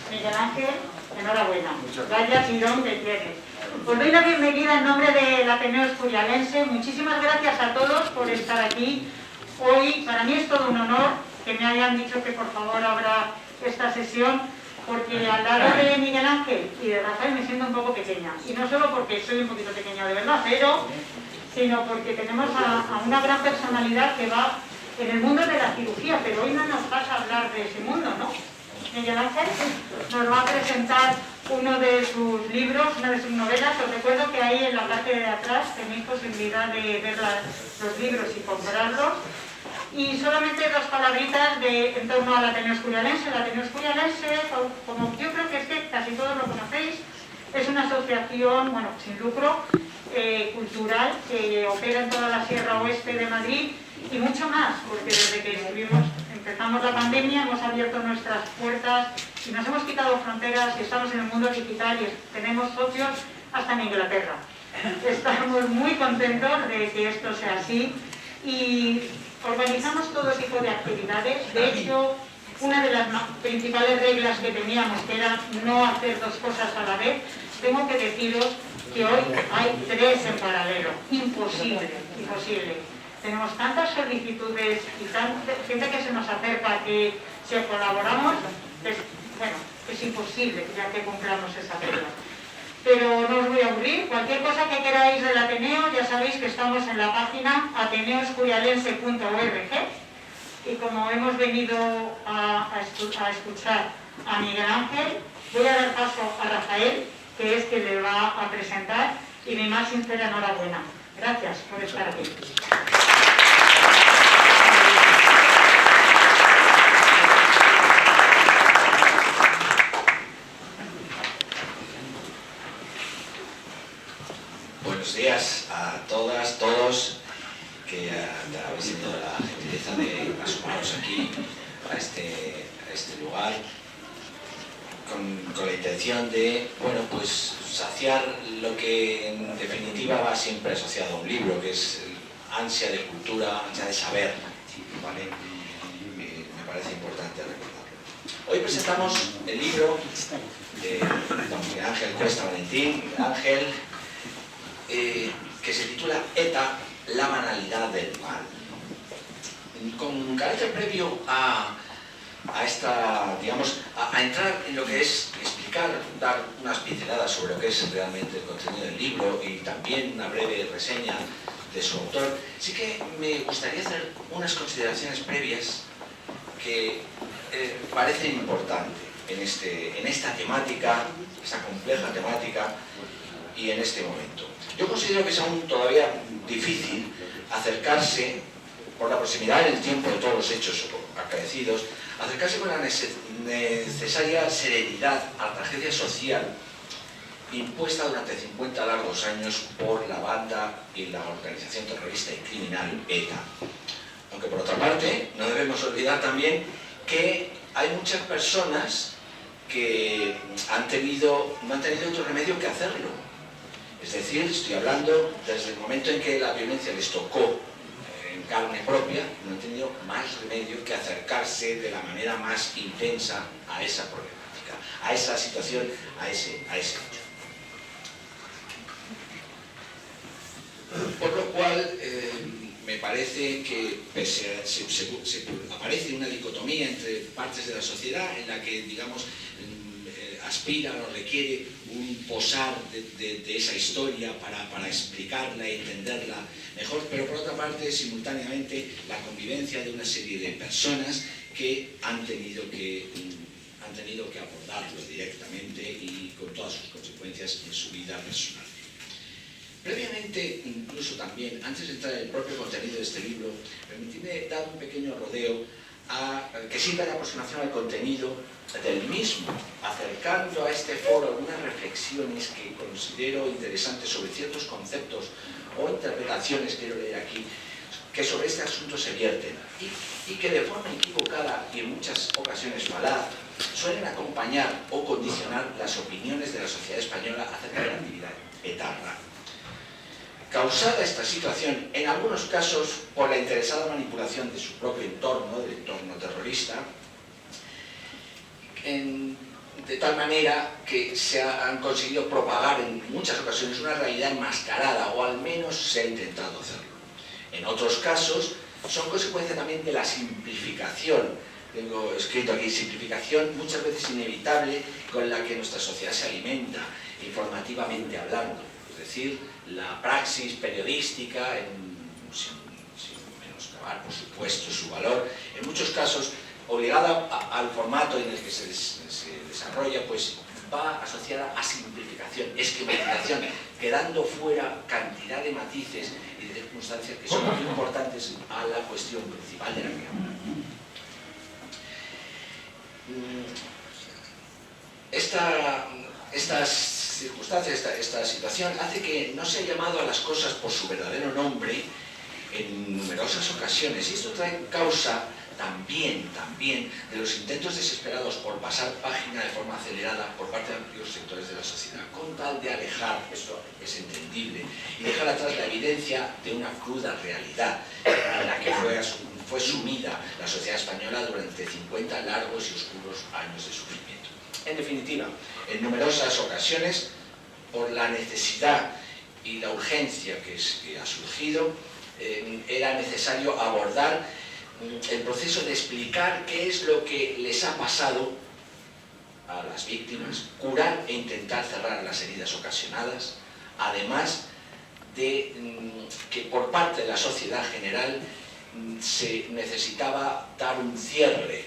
Miguel Ángel, enhorabuena. Vaya tirón que tienes. Os doy la bienvenida en nombre del Ateneo Escurialense. Muchísimas gracias a todos por estar aquí. Hoy para mí es todo un honor que me hayan dicho que por favor abra esta sesión, porque al lado de Miguel Ángel y de Rafael me siento un poco pequeña. Y no solo porque soy un poquito pequeña de verdad, sino porque tenemos a una gran personalidad que va en el mundo de la cirugía, pero hoy no nos vas a hablar de ese mundo, ¿no? Miguel Ángel nos va a presentar uno de sus libros, una de sus novelas. Os recuerdo que ahí en la parte de atrás tenéis posibilidad de ver los libros y comprarlos. Y solamente dos palabritas en torno al Ateneo Escurialense. El Ateneo Escurialense, como yo creo que es que casi todos lo conocéis, es una asociación, bueno, sin lucro, cultural, que opera en toda la Sierra Oeste de Madrid y mucho más, porque desde que empezamos la pandemia hemos abierto nuestras puertas y nos hemos quitado fronteras y estamos en el mundo digital y tenemos socios hasta en Inglaterra. Estamos muy contentos de que esto sea así y organizamos todo tipo de actividades. De hecho, una de las principales reglas que teníamos, que era no hacer dos cosas a la vez, tengo que deciros que hoy hay 3 en paralelo. Imposible, imposible. Tenemos tantas solicitudes y tanta gente que se nos acerca que si colaboramos, es imposible ya que cumplamos esa regla. Pero no os voy a aburrir. Cualquier cosa que queráis del Ateneo, ya sabéis que estamos en la página ateneoescurialense.org. Y como hemos venido a escuchar a Miguel Ángel, voy a dar paso a Rafael, que es quien le va a presentar, y mi más sincera enhorabuena. Gracias por estar aquí. Buenos días a todas, todos, que habéis tenido la gentileza de asomaros aquí a este lugar con la intención de, bueno, pues saciar lo que en definitiva va siempre asociado a un libro, que es ansia de cultura, ansia de saber, ¿vale? Me parece importante recordarlo. Hoy presentamos el libro de don Miguel Ángel Cuesta Valentín, Miguel Ángel, que se titula ETA, la banalidad del mal. Con carácter previo a esta, digamos, a entrar en lo que es explicar, dar unas pinceladas sobre lo que es realmente el contenido del libro y también una breve reseña de su autor, sí que me gustaría hacer unas consideraciones previas que parecen importantes en esta temática, esta compleja temática y en este momento. Yo considero que es aún todavía difícil acercarse, por la proximidad en el tiempo de todos los hechos acaecidos, acercarse con la necesaria serenidad a la tragedia social impuesta durante 50 largos años por la banda y la organización terrorista y criminal ETA. Aunque por otra parte, no debemos olvidar también que hay muchas personas que no han tenido otro remedio que hacerlo. Es decir, estoy hablando desde el momento en que la violencia les tocó en carne propia, no han tenido más remedio que acercarse de la manera más intensa a esa problemática, a esa situación, a ese hecho. Por lo cual, me parece que aparece una dicotomía entre partes de la sociedad en la que, digamos, aspira o requiere un posar de esa historia para explicarla y entenderla mejor, pero por otra parte, simultáneamente, la convivencia de una serie de personas que han tenido que abordarlo directamente y con todas sus consecuencias en su vida personal. Previamente, incluso también, antes de entrar en el propio contenido de este libro, permitidme dar un pequeño rodeo que sirva de aproximación al contenido del mismo, acercando a este foro algunas reflexiones que considero interesantes sobre ciertos conceptos o interpretaciones, quiero leer aquí, que sobre este asunto se vierten y que de forma equivocada y en muchas ocasiones falaz suelen acompañar o condicionar las opiniones de la sociedad española acerca de la actividad etarra. Causada esta situación, en algunos casos, por la interesada manipulación de su propio entorno, del entorno terrorista, de tal manera que se han conseguido propagar en muchas ocasiones una realidad enmascarada, o al menos se ha intentado hacerlo. En otros casos son consecuencia también de la simplificación. Tengo escrito aquí, simplificación muchas veces inevitable con la que nuestra sociedad se alimenta, informativamente hablando. Es decir, la praxis periodística, sin menoscabar, por supuesto, su valor, en muchos casos, obligada al formato en el que se desarrolla, pues va asociada a simplificación, esquematización, quedando fuera cantidad de matices y de circunstancias que son muy importantes a la cuestión principal de la que hablamos. Estas circunstancias, esta situación hace que no se haya llamado a las cosas por su verdadero nombre en numerosas ocasiones, y esto trae causa también de los intentos desesperados por pasar página de forma acelerada por parte de amplios sectores de la sociedad, con tal de alejar, esto es entendible, y dejar atrás la evidencia de una cruda realidad en la que fue sumida la sociedad española durante 50 largos y oscuros años de sufrimiento. En definitiva, en numerosas ocasiones, por la necesidad y la urgencia que ha surgido, era necesario abordar el proceso de explicar qué es lo que les ha pasado a las víctimas, curar e intentar cerrar las heridas ocasionadas, además de que por parte de la sociedad general se necesitaba dar un cierre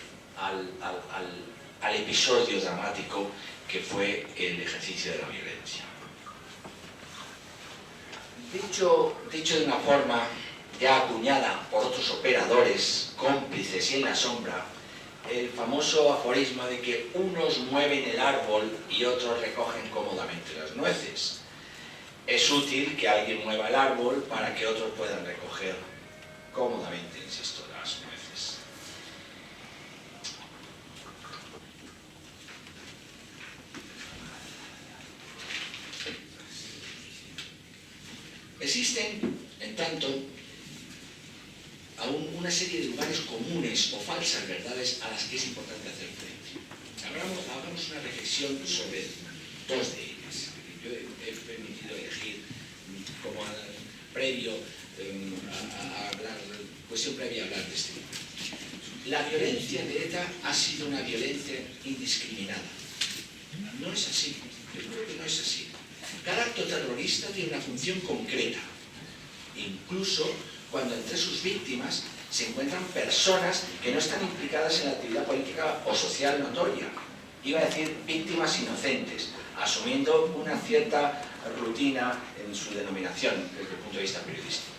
al episodio dramático que fue el ejercicio de la violencia. Dicho de una forma ya acuñada por otros operadores, cómplices y en la sombra, el famoso aforisma de que unos mueven el árbol y otros recogen cómodamente las nueces. Es útil que alguien mueva el árbol para que otros puedan recoger cómodamente, insisto, las nueces. Existen, en tanto, aún una serie de lugares comunes o falsas verdades a las que es importante hacer frente. Hagamos una reflexión sobre dos de ellas. Yo he permitido elegir como previo a hablar, cuestión previa a hablar de este tema. La violencia de ETA ha sido una violencia indiscriminada. No es así. Yo creo que no es así. Cada acto terrorista tiene una función concreta. Incluso cuando entre sus víctimas se encuentran personas que no están implicadas en la actividad política o social notoria. Iba a decir víctimas inocentes, asumiendo una cierta rutina en su denominación desde el punto de vista periodístico.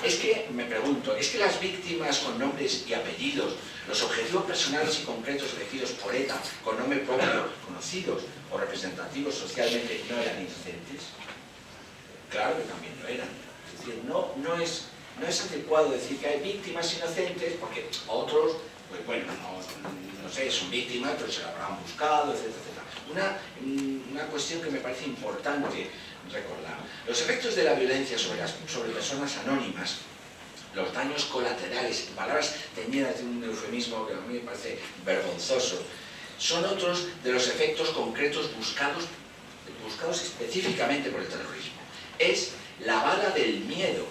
Es que, me pregunto, ¿es que las víctimas con nombres y apellidos, los objetivos personales y concretos elegidos por ETA con nombre propio, conocidos o representativos socialmente, no eran inocentes? Claro que también lo eran. Es decir, no es adecuado decir que hay víctimas inocentes porque otros, pues bueno, no sé, son víctimas, pero se la habrán buscado, etcétera, etcétera. Una cuestión que me parece importante recordar. Los efectos de la violencia sobre personas anónimas, los daños colaterales, palabras teñidas de un eufemismo que a mí me parece vergonzoso, son otros de los efectos concretos buscados específicamente por el terrorismo. Es la bala del miedo,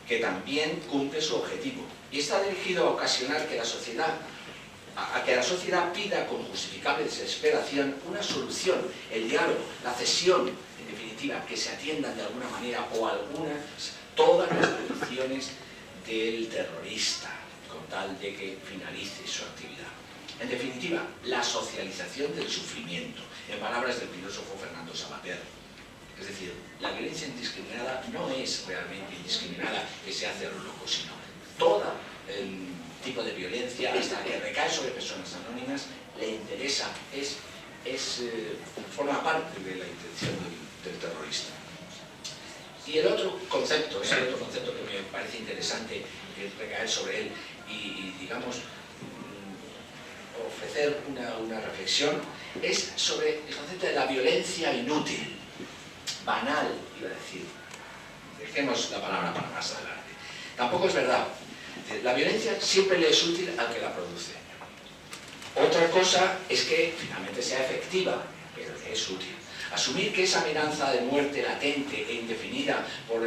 que también cumple su objetivo, y está dirigido a ocasionar que la sociedad pida con justificable desesperación una solución, el diálogo, la cesión, en definitiva, que se atiendan de alguna manera o todas las peticiones del terrorista, con tal de que finalice su actividad. En definitiva, la socialización del sufrimiento, en palabras del filósofo Fernando Savater. Es decir, la violencia indiscriminada no es realmente indiscriminada que se hace a lo loco, sino todo el tipo de violencia, hasta que recae sobre personas anónimas, le interesa, forma parte de la intención del terrorista. Y el otro concepto, que me parece interesante recaer sobre él y digamos, ofrecer una reflexión, es sobre el concepto de la violencia inútil. Banal, iba a decir. Dejemos la palabra para más adelante. Tampoco es verdad. La violencia siempre le es útil al que la produce. Otra cosa es que finalmente sea efectiva, pero que es útil. Asumir que esa amenaza de muerte latente e indefinida por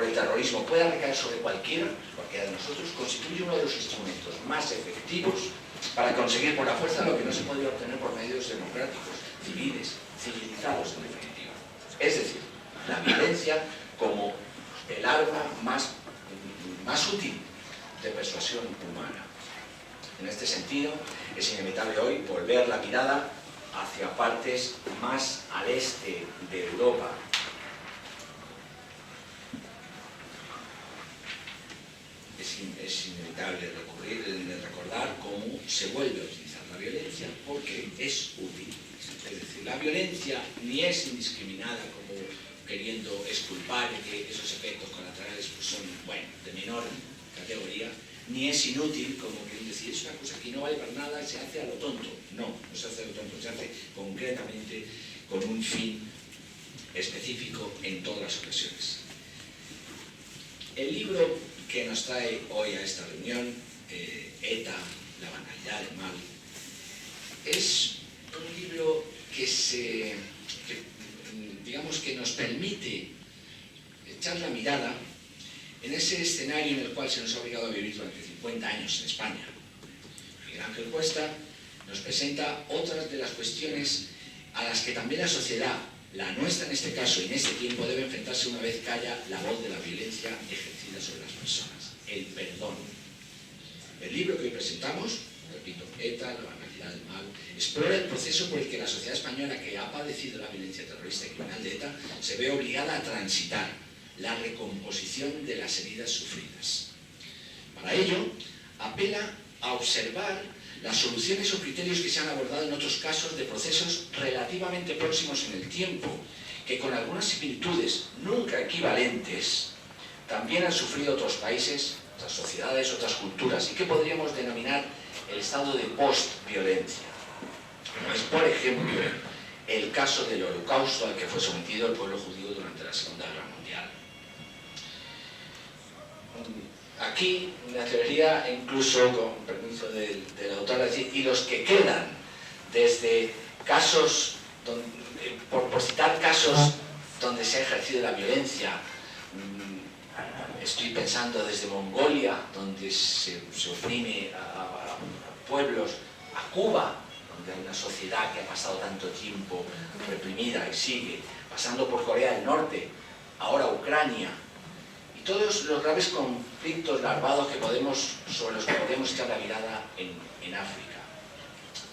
el terrorismo pueda recaer sobre cualquiera de nosotros constituye uno de los instrumentos más efectivos para conseguir por la fuerza lo que no se podría obtener por medios democráticos, civiles, civilizados en definitiva. Es decir, la violencia como el arma más útil de persuasión humana. En este sentido, es inevitable hoy volver la mirada hacia partes más al este de Europa. Es inevitable recordar cómo se vuelve a utilizar la violencia porque es útil. Es decir, la violencia ni es indiscriminada como queriendo exculpar que esos efectos colaterales pues son, bueno, de menor categoría, ni es inútil como queriendo decir es una cosa que no vale para nada, se hace a lo tonto. No, no se hace a lo tonto, se hace concretamente con un fin específico en todas las ocasiones. El libro que nos trae hoy a esta reunión, ETA, la banalidad del mal, es un libro digamos que nos permite echar la mirada en ese escenario en el cual se nos ha obligado a vivir durante 50 años en España. Miguel Ángel Cuesta nos presenta otras de las cuestiones a las que también la sociedad, la nuestra en este caso y en este tiempo, debe enfrentarse una vez calla la voz de la violencia ejercida sobre las personas, el perdón. El libro que hoy presentamos, repito, ETA, la banalidad del mal, explora el proceso por el que la sociedad española que ha padecido la violencia terrorista y criminal de ETA se ve obligada a transitar la recomposición de las heridas sufridas. Para ello, apela a observar las soluciones o criterios que se han abordado en otros casos de procesos relativamente próximos en el tiempo, que con algunas similitudes nunca equivalentes, también han sufrido otros países, otras sociedades, otras culturas, y que podríamos denominar el estado de post-violencia. Como es, por ejemplo, el caso del Holocausto al que fue sometido el pueblo judío durante la Segunda Guerra Mundial. Aquí me atrevería, incluso con permiso del autor, a decir, y los que quedan desde casos, por citar casos donde se ha ejercido la violencia, estoy pensando desde Mongolia, donde se oprime a pueblos, a Cuba, donde hay una sociedad que ha pasado tanto tiempo reprimida y sigue, pasando por Corea del Norte, ahora Ucrania, y todos los graves conflictos larvados sobre los que podemos echar la mirada en África,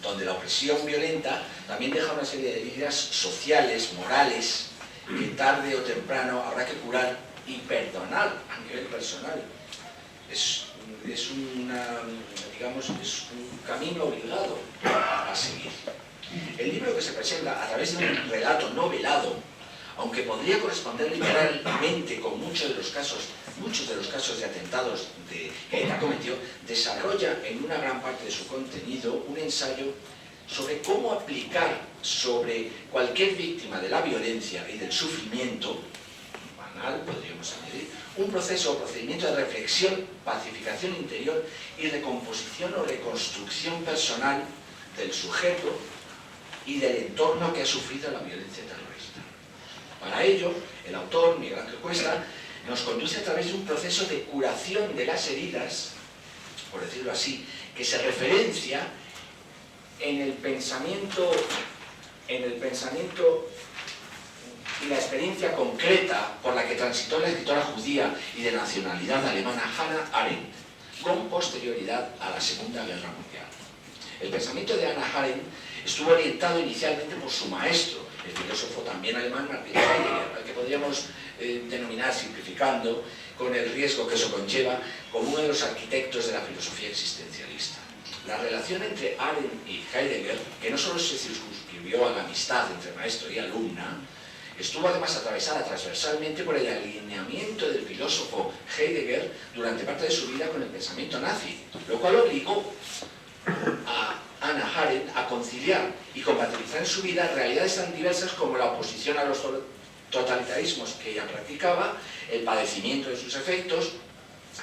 donde la opresión violenta también deja una serie de heridas sociales, morales, que tarde o temprano habrá que curar y perdonar a nivel personal. Es un camino obligado a seguir. El libro que se presenta a través de un relato novelado, aunque podría corresponder literalmente con muchos de los casos de atentados que ETA cometió, desarrolla en una gran parte de su contenido un ensayo sobre cómo aplicar sobre cualquier víctima de la violencia y del sufrimiento banal, podríamos añadir, un proceso o procedimiento de reflexión, pacificación interior y recomposición o reconstrucción personal del sujeto y del entorno que ha sufrido la violencia terrorista. Para ello, el autor, Miguel Ángel Cuesta, nos conduce a través de un proceso de curación de las heridas, por decirlo así, que se referencia en el pensamiento y la experiencia concreta por la que transitó la escritora judía y de nacionalidad alemana Hannah Arendt, con posterioridad a la Segunda Guerra Mundial. El pensamiento de Hannah Arendt estuvo orientado inicialmente por su maestro, el filósofo también alemán Martin Heidegger, al que podríamos denominar, simplificando, con el riesgo que eso conlleva, como uno de los arquitectos de la filosofía existencialista. La relación entre Arendt y Heidegger, que no solo se circunscribió a la amistad entre maestro y alumna, estuvo además atravesada transversalmente por el alineamiento del filósofo Heidegger durante parte de su vida con el pensamiento nazi, lo cual obligó a Hannah Arendt a conciliar y compatibilizar en su vida realidades tan diversas como la oposición a los totalitarismos que ella practicaba, el padecimiento de sus efectos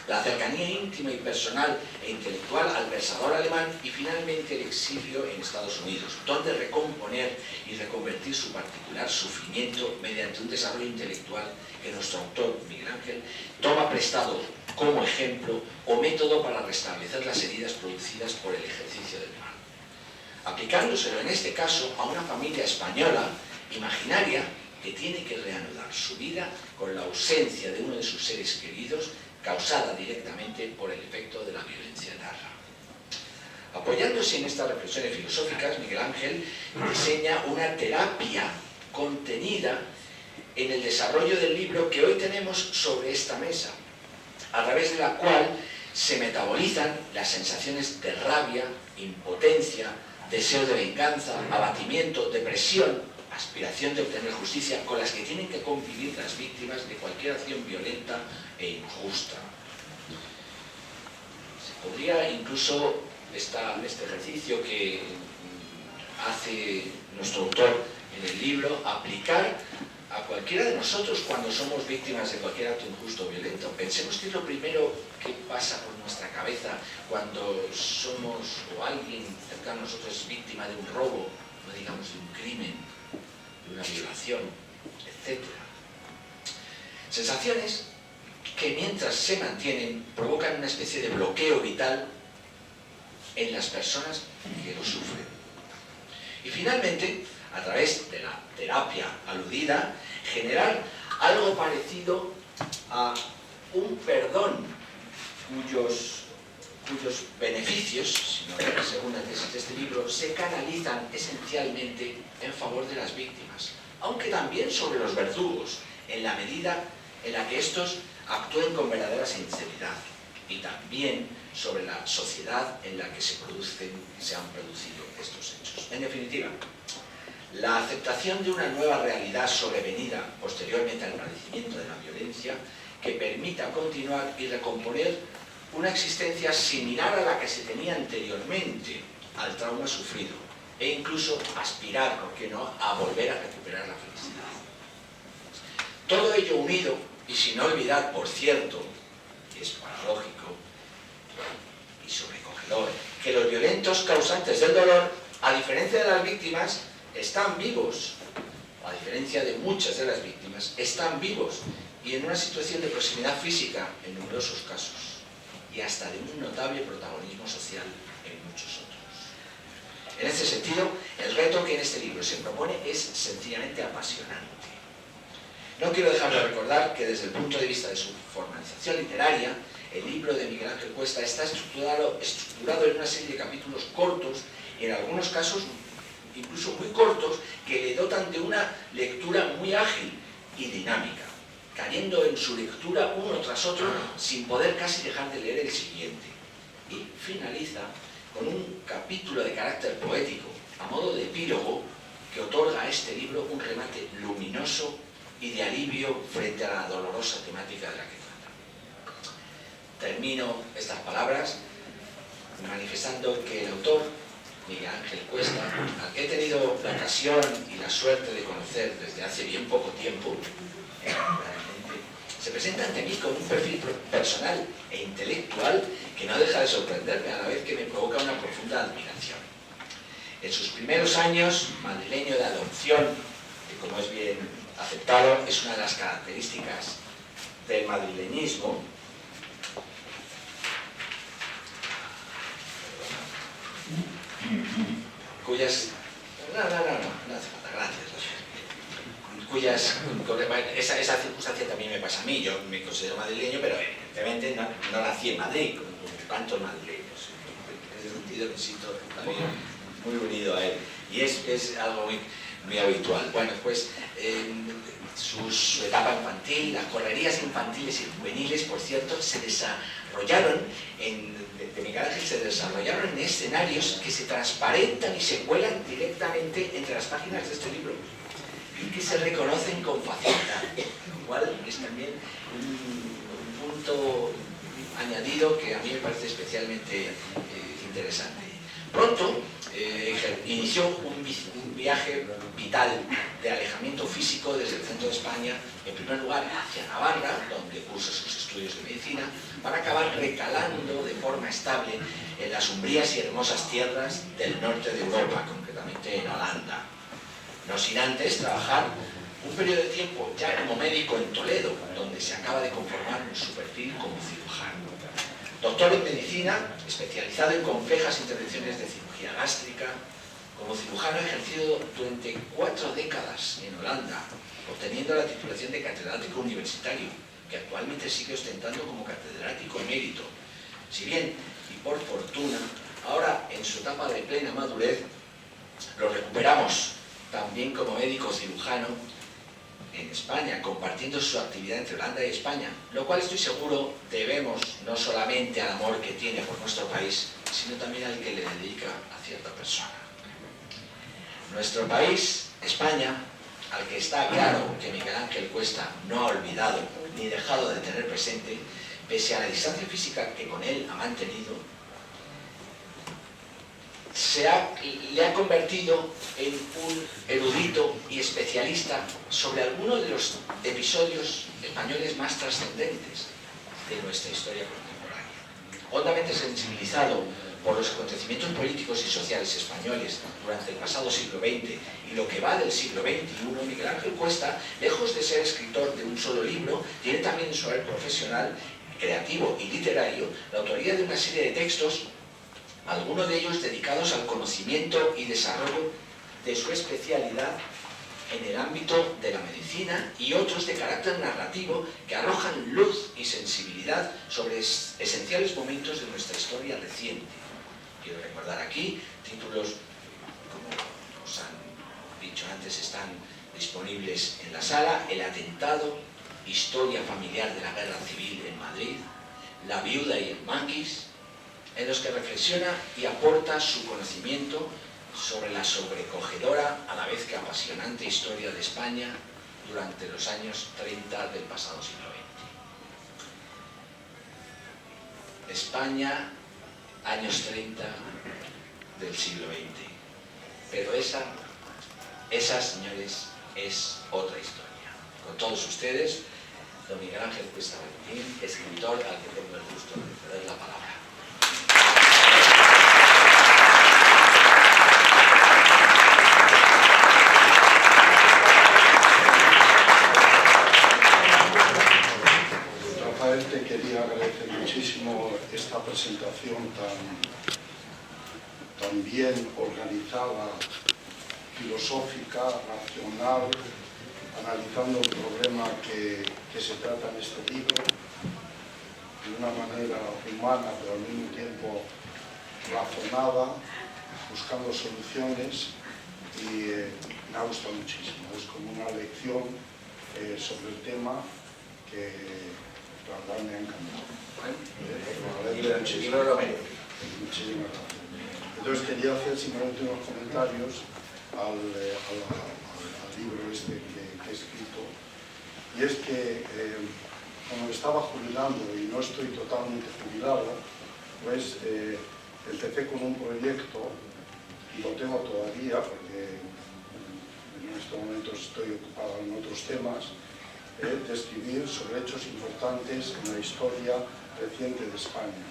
la cercanía íntima y personal e intelectual al pensador alemán y finalmente el exilio en Estados Unidos, donde recomponer y reconvertir su particular sufrimiento mediante un desarrollo intelectual que nuestro autor, Miguel Ángel, toma prestado como ejemplo o método para restablecer las heridas producidas por el ejercicio del mal, aplicándoselo en este caso a una familia española imaginaria que tiene que reanudar su vida con la ausencia de uno de sus seres queridos, causada directamente por el efecto de la violencia eterna. Apoyándose en estas reflexiones filosóficas, Miguel Ángel diseña una terapia contenida en el desarrollo del libro que hoy tenemos sobre esta mesa, a través de la cual se metabolizan las sensaciones de rabia, impotencia, deseo de venganza, abatimiento, depresión, aspiración de obtener justicia, con las que tienen que convivir las víctimas de cualquier acción violenta e injusta. Se podría incluso este ejercicio que hace nuestro autor en el libro aplicar a cualquiera de nosotros cuando somos víctimas de cualquier acto injusto o violento. Pensemos que es lo primero que pasa por nuestra cabeza cuando somos o alguien cercano a nosotros es víctima de un robo, no digamos de un crimen, de una violación, etc. Sensaciones que mientras se mantienen provocan una especie de bloqueo vital en las personas que lo sufren. Y finalmente, a través de la terapia aludida, generar algo parecido a un perdón cuyos beneficios, según la tesis de este libro, se canalizan esencialmente en favor de las víctimas, aunque también sobre los verdugos, en la medida en la que estos actúen con verdadera sinceridad, y también sobre la sociedad en la que se han producido estos hechos. En definitiva, la aceptación de una nueva realidad sobrevenida posteriormente al padecimiento de la violencia que permita continuar y recomponer una existencia similar a la que se tenía anteriormente al trauma sufrido e incluso aspirar, ¿por qué no?, a volver a recuperar la felicidad. Todo ello unido, y sin olvidar, por cierto, que es paradójico y sobrecogedor, que los violentos causantes del dolor, a diferencia de las víctimas, están vivos, a diferencia de muchas de las víctimas, están vivos y en una situación de proximidad física en numerosos casos y hasta de un notable protagonismo social en muchos otros. En este sentido, el reto que en este libro se propone es sencillamente apasionante. No quiero dejar de recordar que desde el punto de vista de su formalización literaria, el libro de Miguel Ángel Cuesta está estructurado en una serie de capítulos cortos y en algunos casos incluso muy cortos, que le dotan de una lectura muy ágil y dinámica, cayendo en su lectura uno tras otro sin poder casi dejar de leer el siguiente. Y finaliza con un capítulo de carácter poético, a modo de epílogo, que otorga a este libro un remate luminoso y de alivio frente a la dolorosa temática de la que trata. Termino estas palabras manifestando que el autor, Miguel Ángel Cuesta, al que he tenido la ocasión y la suerte de conocer desde hace bien poco tiempo, se presenta ante mí con un perfil personal e intelectual que no deja de sorprenderme, a la vez que me provoca una profunda admiración. En sus primeros años, madrileño de adopción, que como es bien aceptado, es una de las características del madrileñismo, cuyas... No hace falta, gracias. Esa circunstancia también me pasa a mí. Yo me considero madrileño, pero evidentemente no nací en Madrid, como tantos madrileños. En ese sentido me siento también muy unido a él. Y es algo muy habitual. Bueno, pues su etapa infantil, las correrías infantiles y juveniles, por cierto, se desarrollaron de Miguel Ángel se desarrollaron en escenarios que se transparentan y se cuelan directamente entre las páginas de este libro y que se reconocen con facilidad, lo cual es también un punto añadido que a mí me parece especialmente interesante. Pronto inició un viaje vital de alejamiento físico desde el centro de España, en primer lugar hacia Navarra, donde cursa sus estudios de medicina, para acabar recalando de forma estable en las umbrías y hermosas tierras del norte de Europa, concretamente en Holanda. No sin antes trabajar un periodo de tiempo ya como médico en Toledo, donde se acaba de conformar su perfil como cirujano. Doctor en medicina, especializado en complejas intervenciones de cirugía gástrica, como cirujano ha ejercido durante 4 décadas en Holanda, obteniendo la titulación de catedrático universitario, que actualmente sigue ostentando como catedrático emérito. Si bien, y por fortuna, ahora en su etapa de plena madurez, lo recuperamos también como médico cirujano en España, compartiendo su actividad entre Holanda y España, lo cual estoy seguro debemos no solamente al amor que tiene por nuestro país, sino también al que le dedica a cierta persona. Nuestro país, España, al que está claro que Miguel Ángel Cuesta no ha olvidado ni dejado de tener presente, pese a la distancia física que con él ha mantenido, le ha convertido en un erudito y especialista sobre algunos de los episodios españoles más trascendentes de nuestra historia contemporánea. Hondamente sensibilizado por los acontecimientos políticos y sociales españoles durante el pasado siglo XX y lo que va del siglo XXI, Miguel Ángel Cuesta, lejos de ser escritor de un solo libro, tiene también en su haber profesional, creativo y literario la autoría de una serie de textos, algunos de ellos dedicados al conocimiento y desarrollo de su especialidad en el ámbito de la medicina y otros de carácter narrativo que arrojan luz y sensibilidad sobre esenciales momentos de nuestra historia reciente. Quiero recordar aquí títulos, como os han dicho antes, están disponibles en la sala: El atentado, historia familiar de la guerra civil en Madrid, La viuda y el maquis, en los que reflexiona y aporta su conocimiento sobre la sobrecogedora, a la vez que apasionante historia de España durante los años 30 del pasado siglo XX. España, años 30 del siglo XX. Pero esa, señores, es otra historia. Con todos ustedes, don Miguel Ángel Cuesta Valentín, escritor al que tengo el gusto de ceder la palabra. Te quería agradecer muchísimo esta presentación tan bien organizada, filosófica, racional, analizando el problema que se trata en este libro de una manera humana, pero al mismo tiempo razonada, buscando soluciones, y me ha gustado muchísimo. Es como una lección sobre el tema que la verdad me ha encantado. Muchísimas gracias. Entonces quería hacer simplemente unos comentarios al libro este que he escrito, y es que como estaba jubilando y no estoy totalmente jubilado, pues empecé con un proyecto, y lo tengo todavía porque en estos momentos estoy ocupado en otros temas, de escribir sobre hechos importantes en la historia reciente de España,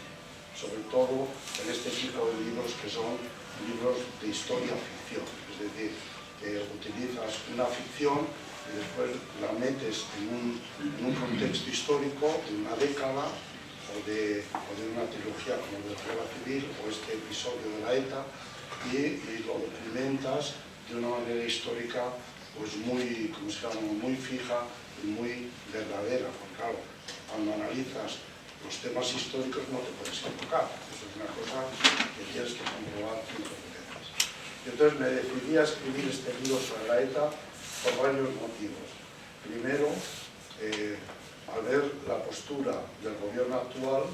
sobre todo en este tipo de libros que son libros de historia-ficción, es decir, que utilizas una ficción y después la metes en un contexto histórico de una década o de una trilogía como de la Guerra Civil o este episodio de la ETA, y lo documentas de una manera histórica pues muy, como se llama, muy fija y muy verdadera, porque claro, cuando analizas los temas históricos no te puedes equivocar, eso es una cosa que tienes que comprobar cientos de veces. Entonces me decidí a escribir este libro sobre la ETA por varios motivos. Primero, al ver la postura del gobierno actual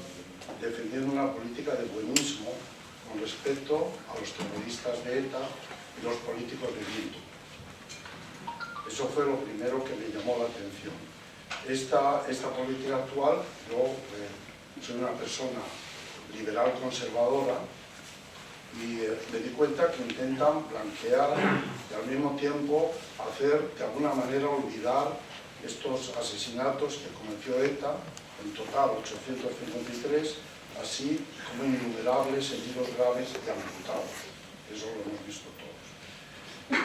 defendiendo una política de buenismo con respecto a los terroristas de ETA y los políticos de Bildu. Eso fue lo primero que me llamó la atención. Esta política actual, yo soy una persona liberal conservadora, y me di cuenta que intentan blanquear y al mismo tiempo hacer de alguna manera olvidar estos asesinatos que cometió ETA, en total 853, así como innumerables heridos graves y amputados. Eso lo hemos visto todos.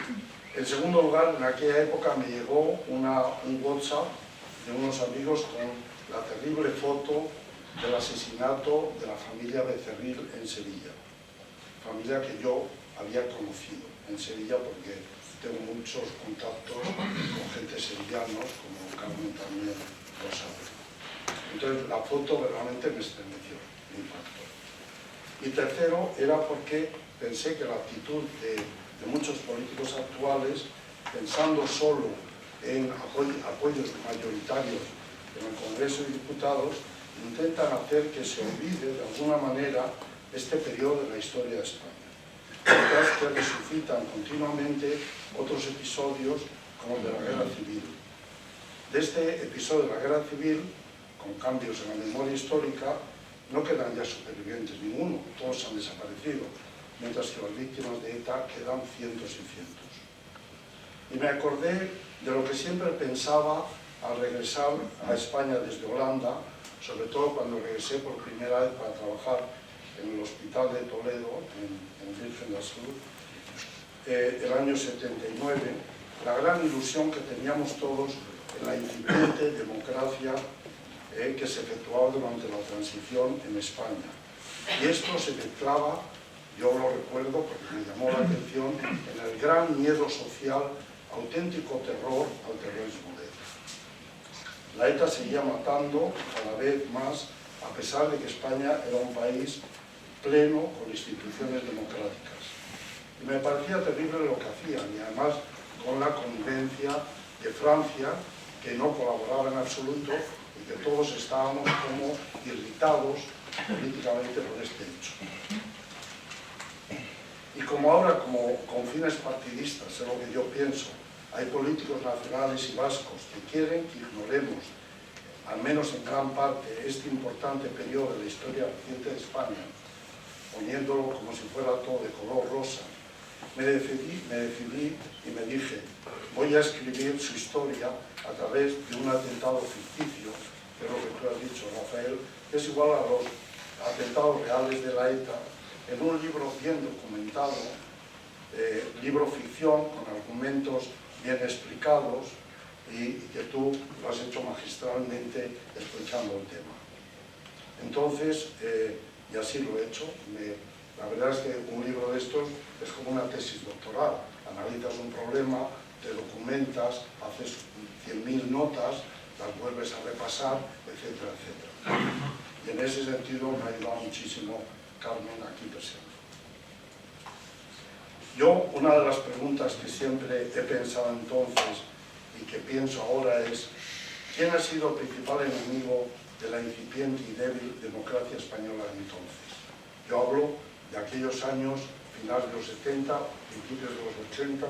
En segundo lugar, en aquella época me llegó un WhatsApp de unos amigos con la terrible foto del asesinato de la familia Becerril en Sevilla, familia que yo había conocido en Sevilla porque tengo muchos contactos con gente sevillanos, como Carmen también lo sabe. Entonces la foto realmente me estremeció, me impactó. Y tercero, era porque pensé que la actitud de muchos políticos actuales, pensando solo en apoyos mayoritarios en el Congreso de Diputados, intentan hacer que se olvide de alguna manera este periodo de la historia de España. Mientras que resucitan continuamente otros episodios como el de la Guerra Civil. De este episodio de la Guerra Civil, con cambios en la memoria histórica, no quedan ya supervivientes ninguno, todos han desaparecido, mientras que las víctimas de ETA quedan cientos y cientos. Y me acordé de lo que siempre pensaba al regresar a España desde Holanda, sobre todo cuando regresé por primera vez para trabajar en el Hospital de Toledo, en Virgen del Sur, el año 79, la gran ilusión que teníamos todos en la incipiente democracia que se efectuaba durante la transición en España. Y esto se mezclaba, yo lo recuerdo porque me llamó la atención, en el gran miedo social, auténtico terror al terrorismo de ETA. La ETA seguía matando cada vez más, a pesar de que España era un país pleno con instituciones democráticas. Y me parecía terrible lo que hacían, y además con la connivencia de Francia, que no colaboraba en absoluto, y que todos estábamos como irritados políticamente por este hecho. Y como ahora, como con fines partidistas, es lo que yo pienso, hay políticos nacionales y vascos que quieren que ignoremos, al menos en gran parte, este importante periodo de la historia reciente de España, poniéndolo como si fuera todo de color rosa, me decidí y me dije, voy a escribir su historia a través de un atentado ficticio, que es lo que tú has dicho, Rafael, que es igual a los atentados reales de la ETA, en un libro bien documentado, libro ficción, con argumentos bien explicados, y que tú lo has hecho magistralmente explicando el tema. Entonces, y así lo he hecho. La verdad es que un libro de estos es como una tesis doctoral. Analizas un problema, te documentas, haces 100.000 notas, las vuelves a repasar, etcétera, etcétera. Y en ese sentido me ha ayudado muchísimo Carmen aquí presente. Yo, una de las preguntas que siempre he pensado entonces y que pienso ahora es, ¿quién ha sido el principal enemigo de la incipiente y débil democracia española de entonces? Yo hablo de aquellos años, finales de los 70, principios de los 80,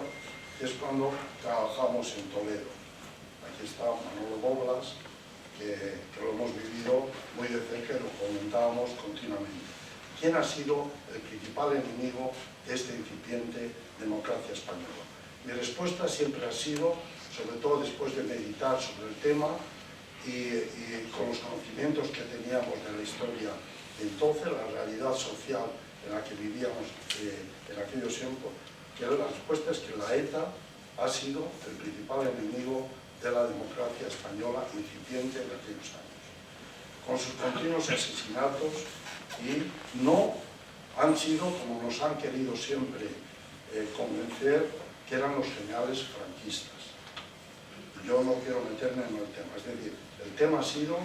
que es cuando trabajamos en Toledo. Aquí está Manolo Boglas, que lo hemos vivido muy de cerca y lo comentábamos continuamente. ¿Quién ha sido el principal enemigo de esta incipiente democracia española? Mi respuesta siempre ha sido, sobre todo después de meditar sobre el tema y con los conocimientos que teníamos de la historia de entonces, la realidad social en la que vivíamos en aquellos tiempos, que la respuesta es que la ETA ha sido el principal enemigo de la democracia española incipiente en aquellos años, con sus continuos asesinatos, y no han sido, como nos han querido siempre convencer, que eran los generales franquistas. Yo no quiero meterme en el tema, es decir, el tema ha sido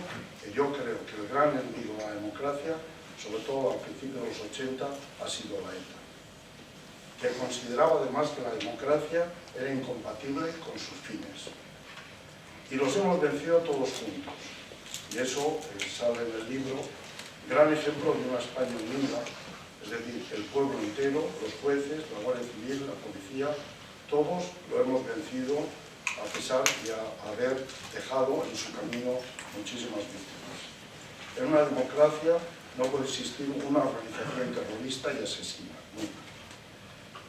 que yo creo que el gran enemigo de la democracia, sobre todo al principio de los 80, ha sido la ETA, que consideraba además que la democracia era incompatible con sus fines. Y los hemos vencido todos juntos. Y eso sale en el libro, gran ejemplo de una España unida, es decir, el pueblo entero, los jueces, la Guardia Civil, la policía, todos lo hemos vencido a pesar de haber dejado en su camino muchísimas víctimas. En una democracia no puede existir una organización terrorista y asesina, nunca.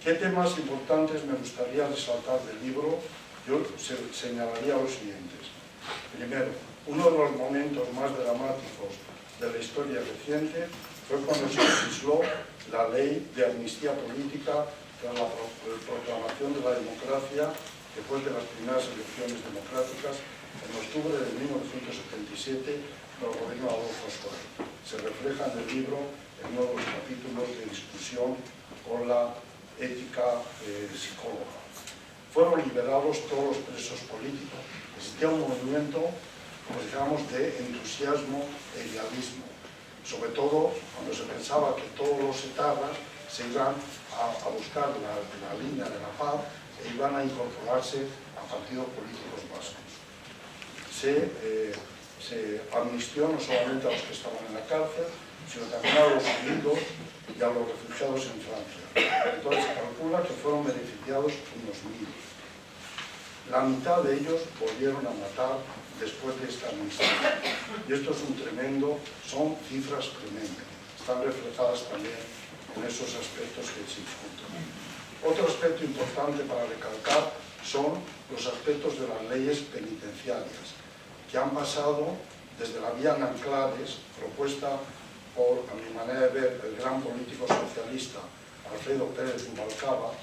¿Qué temas importantes me gustaría resaltar del libro? Yo señalaría los siguientes. Primero, uno de los momentos más dramáticos de la historia reciente fue cuando se legisló la ley de amnistía política tras la proclamación de la democracia después de las primeras elecciones democráticas en octubre de 1977 por el gobierno de Adolfo Suárez. Se refleja en el libro en uno de los capítulos de discusión con la ética psicóloga. Fueron liberados todos los presos políticos. Existía un movimiento, como digamos, de entusiasmo e idealismo, sobre todo cuando se pensaba que todos los etarras se iban a buscar la línea de la paz e iban a incorporarse a partidos políticos vascos. Se amnistió no solamente a los que estaban en la cárcel, sino también a los huidos y a los refugiados en Francia. Entonces se calcula que fueron beneficiados unos 1000. La mitad de ellos volvieron a matar después de esta amnistía. Y esto es son cifras tremendas. Están reflejadas también en esos aspectos que se discuten. Otro aspecto importante para recalcar son los aspectos de las leyes penitenciarias, que han pasado desde la vía Nanclares, propuesta por, a mi manera de ver, el gran político socialista Alfredo Pérez Rubalcaba,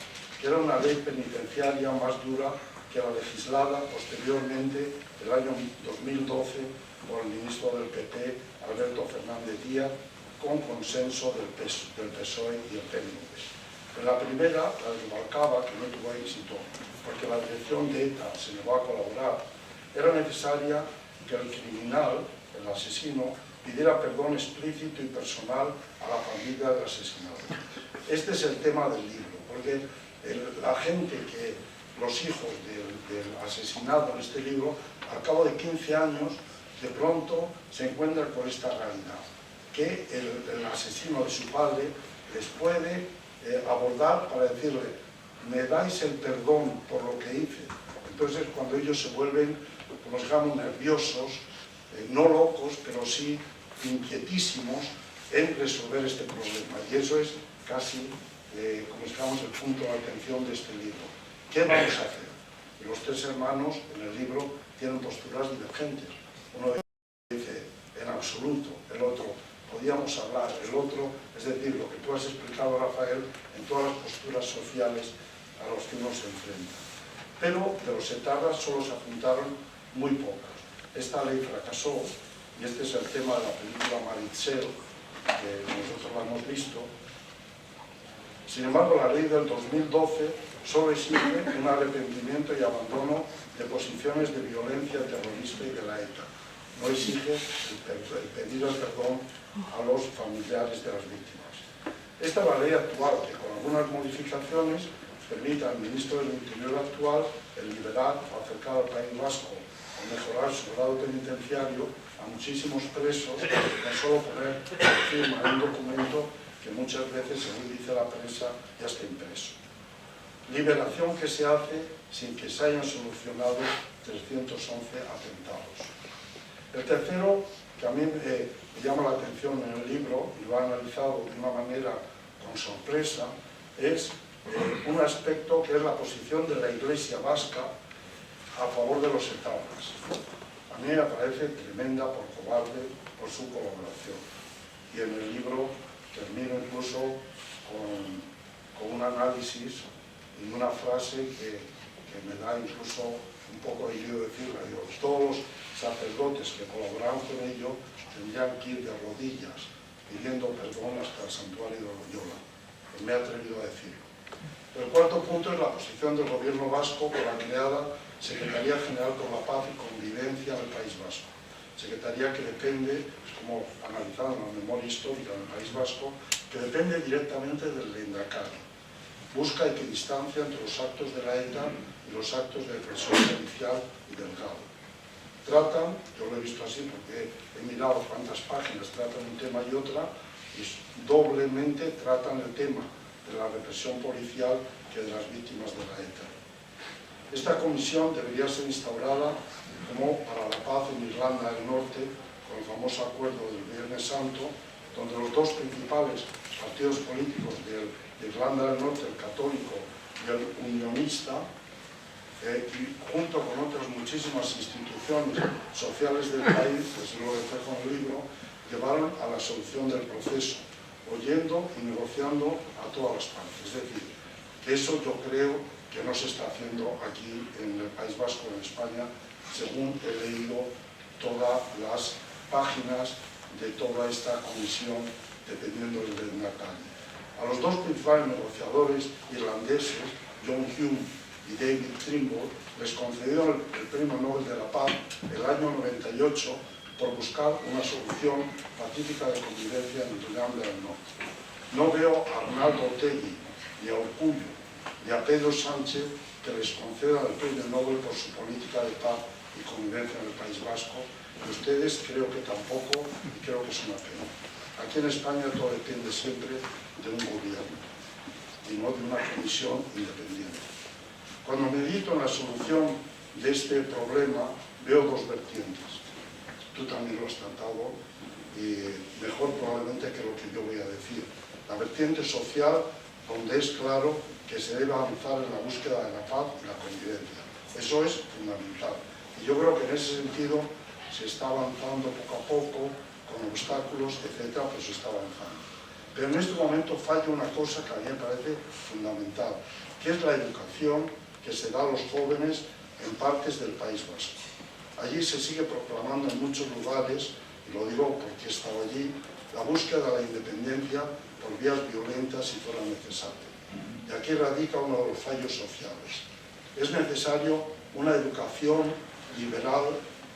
que era una ley penitenciaria más dura que la legislada posteriormente, el año 2012, por el ministro del PP, Alberto Fernández Díaz, con consenso del PSOE y el PNV. En la primera, la de Rubalcaba, que no tuvo éxito, porque la dirección de ETA se negó a colaborar, era necesaria que el criminal, el asesino, pidiera perdón explícito y personal a la familia del asesinado. Este es el tema del libro, porque la gente los hijos del asesinado en este libro, al cabo de 15 años, de pronto se encuentran con esta realidad, que el asesino de su padre les puede abordar para decirle: me dais el perdón por lo que hice. Entonces, cuando ellos se vuelven, como digamos, nerviosos, no locos, pero sí inquietísimos en resolver este problema. Y eso es casi, como digamos, el punto de atención de este libro. ¿Qué vamos a hacer? Y los tres hermanos en el libro tienen posturas divergentes. Uno dice, en absoluto; el otro, podíamos hablar; el otro, es decir, lo que tú has explicado, Rafael, en todas las posturas sociales a los que uno se enfrenta. Pero de los etarras solo se apuntaron muy pocos. Esta ley fracasó, y este es el tema de la película Maritzel, que nosotros la hemos visto. Sin embargo, la ley del 2012 solo exige un arrepentimiento y abandono de posiciones de violencia terrorista y de la ETA. No exige el pedir el perdón a los familiares de las víctimas. Esta es la ley actual, que con algunas modificaciones permite al ministro del Interior actual el liberar o acercar al País Vasco o mejorar su grado penitenciario a muchísimos presos, con solo poner firma en un documento que muchas veces, según dice la prensa, ya está impreso. Liberación que se hace sin que se hayan solucionado 311 atentados. El tercero, que a mí me llama la atención en el libro, y lo ha analizado de una manera con sorpresa, es un aspecto que es la posición de la Iglesia vasca a favor de los etarras. A mí me parece tremenda por cobarde, por su colaboración. Y en el libro termino incluso con un análisis y una frase que me da incluso un poco de lío decirla. Digo, todos los sacerdotes que colaboraron con ello tendrían que ir de rodillas pidiendo perdón hasta el santuario de Loyola. Y me he atrevido a decirlo. El cuarto punto es la posición del gobierno vasco con la creada Secretaría General por la Paz y Convivencia en el País Vasco. Secretaría que depende, como analizada en la memoria histórica del País Vasco, que depende directamente del Lehendakari. Busca equidistancia entre los actos de la ETA y los actos del represor policial y del GAL. Tratan, yo lo he visto así porque he mirado cuántas páginas tratan un tema y otra, y doblemente tratan el tema de la represión policial que de las víctimas de la ETA. Esta comisión debería ser instaurada como para la paz en Irlanda del Norte, con el famoso acuerdo del Viernes Santo, donde los dos principales partidos políticos de Irlanda del Norte, el católico y el unionista, y junto con otras muchísimas instituciones sociales del país, desde lo reflejo en el libro, llevaron a la solución del proceso, oyendo y negociando a todas las partes. Es decir, eso yo creo que no se está haciendo aquí en el País Vasco, en España, según he leído todas las páginas de toda esta comisión, dependiendo del destinatario. A los dos principales negociadores irlandeses, John Hume y David Trimble, les concedió el Premio Nobel de la Paz el año 98 por buscar una solución pacífica de convivencia en Irlanda del Norte. No veo a Arnaldo Otegi, ni a Urkullu, ni a Pedro Sánchez que les conceda el Premio Nobel por su política de paz y convivencia en el País Vasco, y ustedes creo que tampoco, y creo que es una pena. Aquí en España todo depende siempre de un gobierno y no de una comisión independiente. Cuando medito en la solución de este problema, veo dos vertientes. Tú también lo has tratado, y mejor probablemente que lo que yo voy a decir. La vertiente social, donde es claro que se debe avanzar en la búsqueda de la paz y la convivencia. Eso es fundamental. Y yo creo que en ese sentido se está avanzando poco a poco, con obstáculos, etcétera, pero se está avanzando. Pero en este momento falla una cosa que a mí me parece fundamental, que es la educación que se da a los jóvenes en partes del País Vasco. Allí se sigue proclamando en muchos lugares, y lo digo porque he estado allí, la búsqueda de la independencia por vías violentas si fuera necesario. Y aquí radica uno de los fallos sociales. Es necesario una educación liberal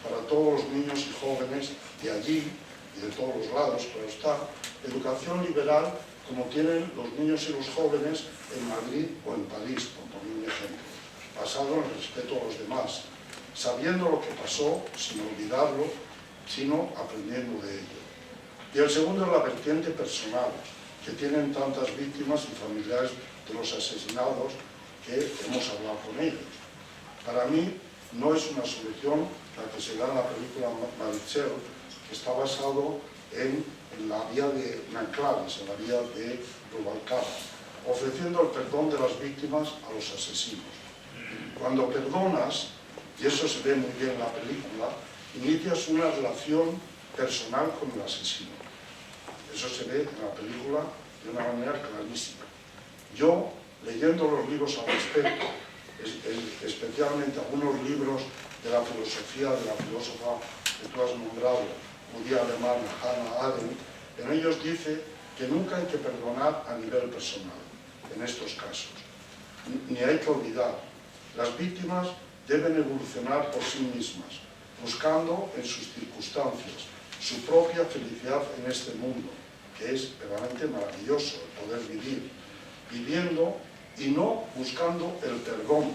para todos los niños y jóvenes de allí y de todos los lados, claro está, educación liberal como tienen los niños y los jóvenes en Madrid o en París, por poner un ejemplo, basado en el respeto a los demás, sabiendo lo que pasó, sin olvidarlo, sino aprendiendo de ello. Y el segundo es la vertiente personal, que tienen tantas víctimas y familiares de los asesinados que hemos hablado con ellos. Para mí no es una solución la que se da en la película Marichel, que está basado en la vía de Nanclares, en la vía de Rubalcaba, ofreciendo el perdón de las víctimas a los asesinos. Cuando perdonas, y eso se ve muy bien en la película, inicias una relación personal con el asesino. Eso se ve en la película de una manera clarísima. Yo, leyendo los libros al respecto, especialmente algunos libros de la filosofía de la filósofa que tú has nombrado, judía alemana Hannah Arendt, en ellos dice que nunca hay que perdonar a nivel personal, en estos casos, ni hay que olvidar. Las víctimas deben evolucionar por sí mismas, buscando en sus circunstancias su propia felicidad en este mundo, que es realmente maravilloso el poder vivir, viviendo y no buscando el perdón,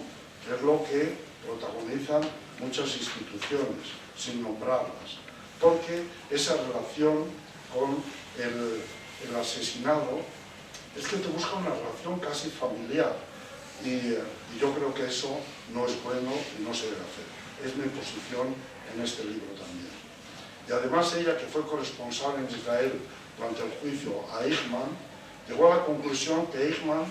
que es lo que protagonizan muchas instituciones, sin nombrarlas, porque esa relación con el asesinado es que te busca una relación casi familiar, y yo creo que eso no es bueno y no se debe hacer. Es mi posición en este libro también. Y además ella, que fue corresponsal en Israel durante el juicio a Eichmann, llegó a la conclusión que Eichmann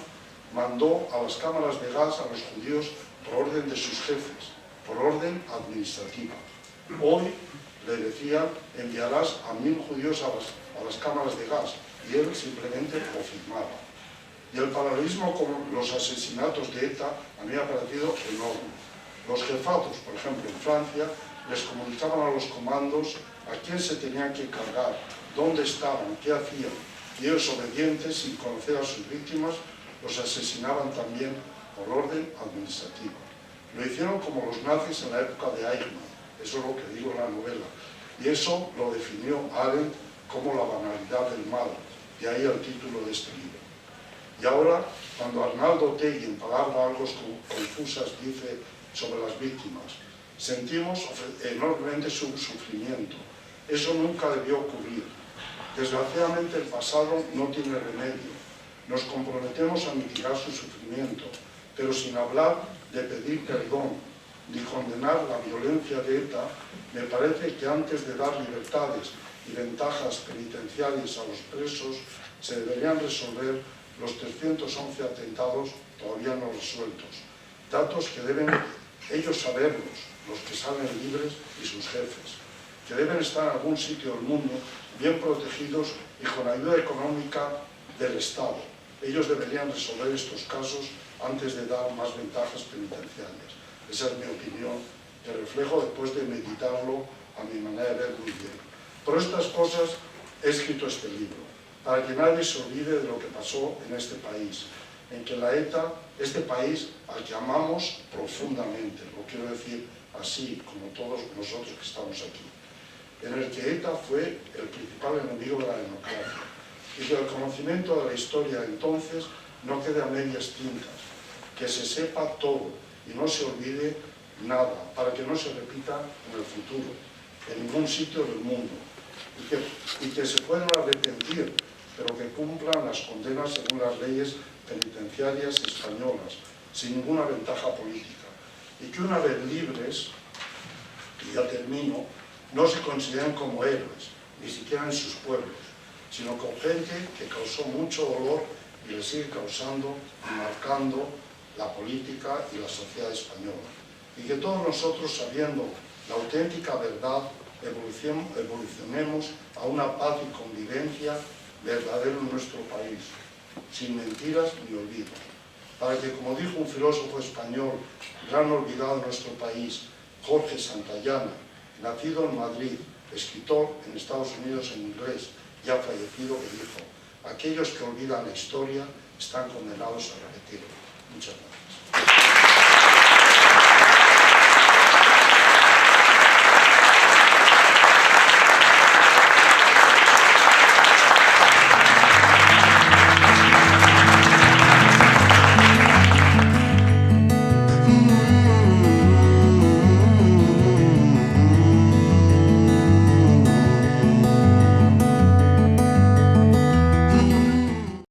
mandó a las cámaras de gas a los judíos por orden de sus jefes, por orden administrativa. Hoy le decían, enviarás a 1000 judíos a las cámaras de gas, y él simplemente lo firmaba. Y el paralelismo con los asesinatos de ETA a mí me ha parecido enorme. Los jefatos, por ejemplo, en Francia, les comunicaban a los comandos a quién se tenían que cargar, dónde estaban, qué hacían, y ellos, obedientes, sin conocer a sus víctimas, los asesinaban también por orden administrativo. Lo hicieron como los nazis en la época de Eichmann, eso es lo que digo en la novela, y eso lo definió Arendt como la banalidad del mal, de ahí el título de este libro. Y ahora, cuando Arnaldo Otegi, en palabras algo confusas, dice sobre las víctimas, sentimos enormemente su sufrimiento. Eso nunca debió ocurrir. Desgraciadamente el pasado no tiene remedio. Nos comprometemos a mitigar su sufrimiento, pero sin hablar de pedir perdón, ni condenar la violencia de ETA, me parece que antes de dar libertades y ventajas penitenciarias a los presos, se deberían resolver los 311 atentados todavía no resueltos. Datos que deben ellos saberlos, los que salen libres y sus jefes, que deben estar en algún sitio del mundo bien protegidos y con ayuda económica del Estado. Ellos deberían resolver estos casos antes de dar más ventajas penitenciarias. Esa es mi opinión, que reflejo después de meditarlo a mi manera de ver muy bien. Por estas cosas he escrito este libro, para que nadie se olvide de lo que pasó en este país, en que la ETA, este país al que amamos profundamente, lo quiero decir así, como todos nosotros que estamos aquí, en el que ETA fue el principal enemigo de la democracia, y que el conocimiento de la historia entonces no quede a medias tintas, que se sepa todo y no se olvide nada, para que no se repita en el futuro, en ningún sitio del mundo, y que se puedan arrepentir, pero que cumplan las condenas según las leyes penitenciarias españolas, sin ninguna ventaja política, y que una vez libres, y ya termino, no se consideren como héroes, ni siquiera en sus pueblos, sino con gente que causó mucho dolor y le sigue causando y marcando la política y la sociedad española. Y que todos nosotros, sabiendo la auténtica verdad, evolucionemos a una paz y convivencia verdadera en nuestro país, sin mentiras ni olvidos, para que, como dijo un filósofo español, gran olvidado en nuestro país, Jorge Santayana, nacido en Madrid, escritor en Estados Unidos en inglés, ya fallecido, que dijo: aquellos que olvidan la historia están condenados a repetirla. Muchas gracias.